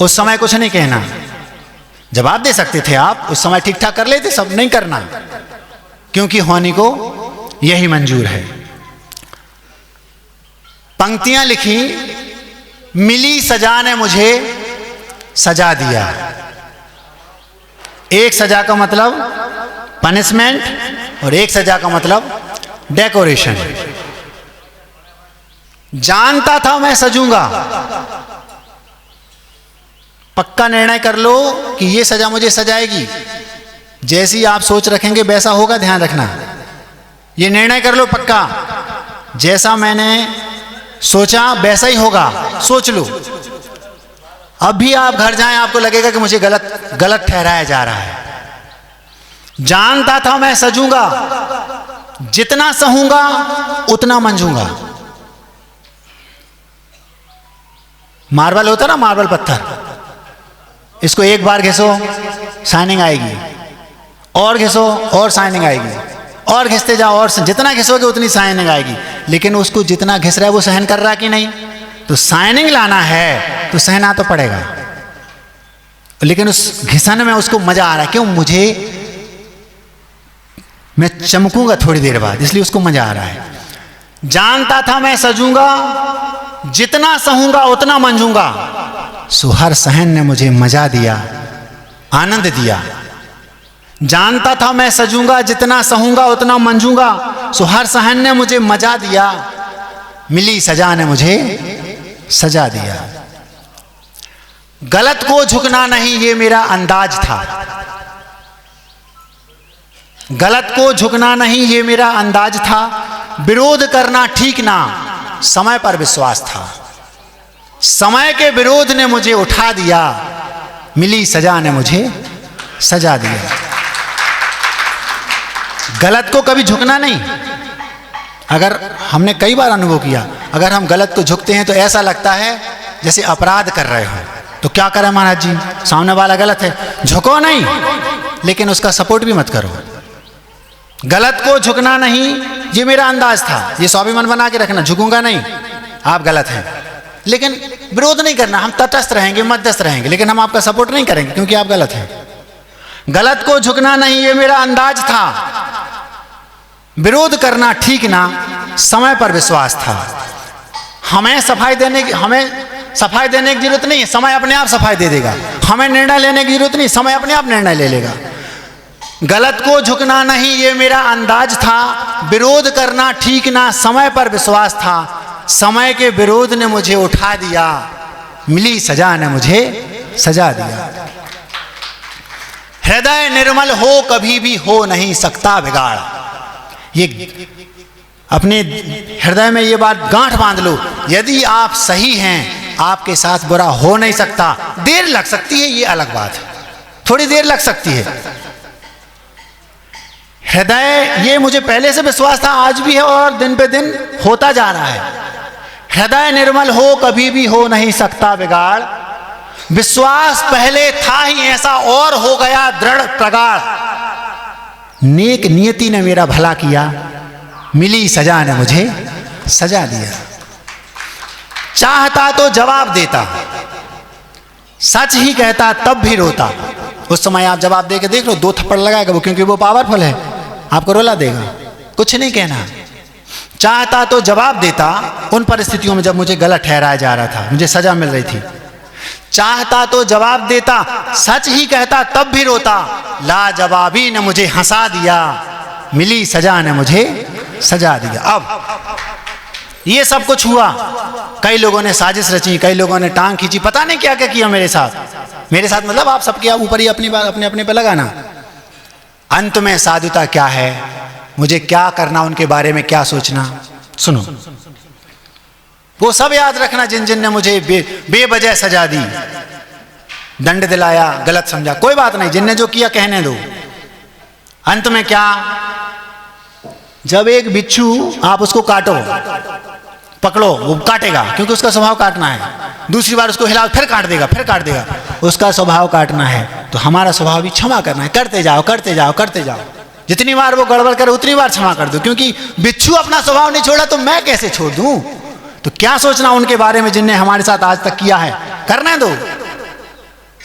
उस समय कुछ नहीं कहना, जवाब दे सकते थे आप, उस समय ठीक ठाक कर लेते, सब नहीं करना, क्योंकि होनी को यही मंजूर है। पंक्तियां लिखी, मिली सजा ने मुझे सजा दिया। एक सजा का मतलब पनिशमेंट और एक सजा का मतलब डेकोरेशन। जानता था मैं सजूंगा, पक्का निर्णय कर लो कि ये सजा मुझे सजाएगी, जैसी आप सोच रखेंगे वैसा होगा, ध्यान रखना। ये निर्णय कर लो पक्का, जैसा मैंने सोचा वैसा ही होगा, सोच लो। अब भी आप घर जाएं, आपको लगेगा कि मुझे गलत ठहराया जा रहा है। जानता था मैं सजूंगा, जितना सहूंगा उतना मंजूंगा। मार्बल होता ना, मार्बल पत्थर, इसको एक बार घिसो शाइनिंग आएगी, और घिसो और शाइनिंग आएगी, और घिसते जाओ, और जितना घिसोगे उतनी शाइनिंग आएगी। लेकिन उसको जितना घिस रहा है वो सहन कर रहा है कि नहीं? तो शाइनिंग लाना है तो सहना तो पड़ेगा। लेकिन उस घिसन में उसको मजा आ रहा है, क्यों? मैं चमकूंगा थोड़ी देर बाद, इसलिए उसको मजा आ रहा है। जानता था मैं सजूंगा, जितना सहूंगा उतना मंजूंगा, सो हर सहन ने मुझे मजा दिया, आनंद दिया। जानता था मैं सजूंगा, जितना सहूंगा उतना मंजूंगा, सो हर सहन ने मुझे मजा दिया, मिली सजा ने मुझे सजा दिया। गलत को झुकना नहीं ये मेरा अंदाज था, गलत को झुकना नहीं ये मेरा अंदाज था, विरोध करना ठीक ना समय पर विश्वास था। समय के विरोध ने मुझे उठा दिया, मिली सजा ने मुझे सजा दिया। गलत को कभी झुकना नहीं। अगर हमने कई बार अनुभव किया, अगर हम गलत को झुकते हैं तो ऐसा लगता है जैसे अपराध कर रहे हो। तो क्या करें महाराज जी, सामने वाला गलत है, झुको नहीं, लेकिन उसका सपोर्ट भी मत करो। गलत को झुकना नहीं ये मेरा अंदाज था, ये स्वाभिमान बना के रखना, झुकूंगा नहीं, आप गलत हैं, लेकिन विरोध नहीं करना, हम तटस्थ रहेंगे, मध्यस्थ रहेंगे, लेकिन हम आपका सपोर्ट नहीं करेंगे क्योंकि आप गलत हैं। गलत को झुकना नहीं ये मेरा अंदाज था, विरोध करना ठीक ना समय पर विश्वास था। हमें सफाई देने की जरूरत नहीं है, समय अपने आप सफाई दे देगा। हमें निर्णय लेने की जरूरत नहीं, समय अपने आप निर्णय ले लेगा। गलत को झुकना नहीं ये मेरा अंदाज था, विरोध करना ठीक ना समय पर विश्वास था। समय के विरोध ने मुझे उठा दिया, मिली सजा ने मुझे सजा दिया। हृदय निर्मल हो कभी भी हो नहीं सकता बिगाड़। ये अपने हृदय में ये बात गांठ बांध लो, यदि आप सही हैं आपके साथ बुरा हो नहीं सकता। देर लग सकती है, ये अलग बात है, थोड़ी देर लग सकती है। हृदय, ये मुझे पहले से विश्वास था, आज भी है और दिन पे दिन होता जा रहा है। हृदय निर्मल हो कभी भी हो नहीं सकता बिगाड़, विश्वास पहले था ही ऐसा और हो गया दृढ़ प्रगाढ़। नेक नियति ने मेरा भला किया, मिली सजा ने मुझे सजा दिया। चाहता तो जवाब देता, सच ही कहता तब भी रोता। उस समय आप जवाब दे के देख लो, 2 थप्पड़ लगाएगा वो, क्योंकि वो पावरफुल है, आपको रुला देगा, कुछ नहीं कहना। चाहता तो जवाब देता उन परिस्थितियों में जब मुझे गलत ठहराया जा रहा था, मुझे सजा मिल रही थी। चाहता तो जवाब देता, सच ही कहता तब भी रोता, लाजवाबी ने मुझे हंसा दिया, मिली सजा ने मुझे सजा दिया। अब ये सब कुछ हुआ, कई लोगों ने साजिश रची, कई लोगों ने टांग खींची, पता नहीं क्या क्या किया मेरे साथ मतलब आप सबके ऊपर ही अपनी बात अपने पे लगाना। अंत में साधुता क्या है, मुझे क्या करना, उनके बारे में क्या सोचना, सुनो। वो सब याद रखना जिन जिन ने मुझे बेवजह सजा दी, दंड दिलाया, गलत समझा, कोई बात नहीं, जिनने जो किया कहने दो। अंत में क्या, जब एक बिच्छू आप उसको काटो, पकड़ो, वो काटेगा क्योंकि उसका स्वभाव काटना है। दूसरी बार उसको हिलाओ, फिर काट देगा, उसका स्वभाव काटना है। तो हमारा स्वभाव भी क्षमा करना है, करते जाओ। जितनी बार वो गड़बड़ करे उतनी बार क्षमा कर दो, क्योंकि बिच्छू अपना स्वभाव नहीं छोड़ा तो मैं कैसे छोड़ दूं। तो क्या सोचना उनके बारे में जिनने हमारे साथ आज तक किया है, करने दो।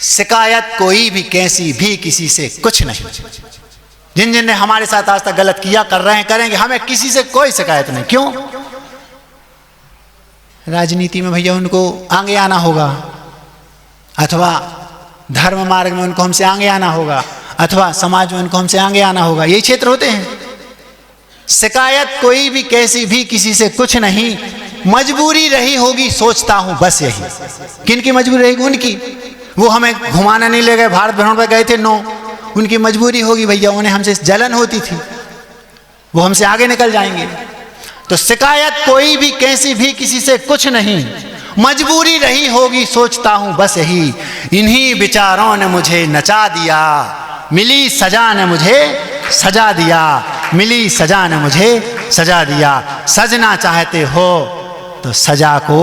शिकायत कोई भी कैसी भी किसी से कुछ नहीं। जिन जिन ने हमारे साथ आज तक गलत किया, कर रहे हैं, करेंगे, हमें किसी से कोई शिकायत नहीं। क्यों? राजनीति में भैया उनको आगे आना होगा, अथवा धर्म मार्ग में उनको हमसे आगे आना होगा, अथवा समाज में उनको हमसे आगे आना होगा। यही क्षेत्र होते हैं। शिकायत कोई भी कैसी भी किसी से कुछ नहीं, मजबूरी रही होगी सोचता हूं बस यही। किन की मजबूरी रहेगी? उनकी। वो हमें घुमाने नहीं ले गए, भारत भ्रमण पर गए थे, नो, उनकी मजबूरी होगी भैया, उन्हें हमसे जलन होती थी, वो हमसे आगे निकल जाएंगे। तो शिकायत कोई भी कैसी भी किसी से कुछ नहीं, मजबूरी रही होगी सोचता हूं बस यही। इन्हीं विचारों ने मुझे नचा दिया, मिली सजा ने मुझे सजा दिया, मिली सजा ने मुझे सजा दिया। सजना चाहते हो तो सजा को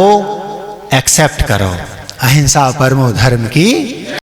एक्सेप्ट करो। अहिंसा परमो धर्म की